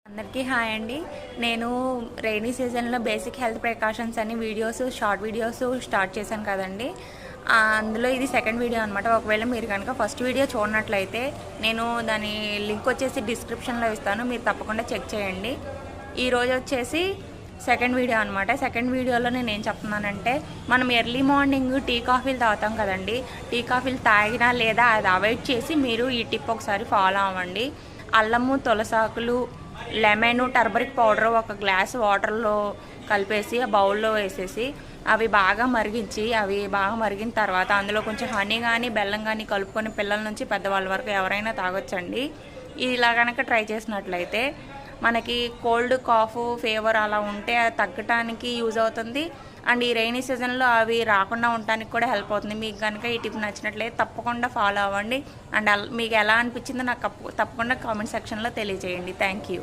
అందరికీ హాయ్ అండి. నేను రైనీ సీజన్లో బేసిక్ హెల్త్ ప్రికాషన్స్ అని షార్ట్ వీడియోస్ స్టార్ట్ చేశాను కదండి. అందులో ఇది సెకండ్ వీడియో అనమాట. ఒకవేళ మీరు కనుక ఫస్ట్ వీడియో చూడనట్లయితే నేను దాని లింక్ వచ్చేసి డిస్క్రిప్షన్లో ఇస్తాను, మీరు తప్పకుండా చెక్ చేయండి. ఈరోజు వచ్చేసి సెకండ్ వీడియో అనమాట. సెకండ్ వీడియోలో నేను ఏం చెప్తున్నానంటే, మనం ఎర్లీ మార్నింగ్ టీ కాఫీలు తాగుతాం కదండి. టీ కాఫీలు తాగినా లేదా అది అవాయిడ్ చేసి మీరు ఈ టిప్ ఒకసారి ఫాలో అవ్వండి. అల్లము, తులసాకులు, లెమన్, టర్మరిక్ పౌడర్ ఒక గ్లాస్ వాటర్లో కలిపేసి ఆ బౌల్లో వేసేసి అవి బాగా మరిగిన తర్వాత అందులో కొంచెం హనీ కానీ బెల్లం కానీ కలుపుకొని పిల్లల నుంచి పెద్దవాళ్ళ వరకు ఎవరైనా తాగొచ్చండి. ఇలా కనుక ట్రై చేసినట్లయితే మనకి కోల్డ్, కాఫ్, ఫీవర్ అలా ఉంటే అది తగ్గటానికి యూజ్ అవుతుంది. అండ్ ఈ రైనీ సీజన్లో అవి రాకుండా ఉండటానికి కూడా హెల్ప్ అవుతుంది. మీకు కనుక ఈ టిప్ నచ్చినట్లయితే తప్పకుండా ఫాలో అవ్వండి. అండ్ మీకు ఎలా అనిపించిందో నాకు తప్పకుండా కామెంట్ సెక్షన్లో తెలియజేయండి. Thank you.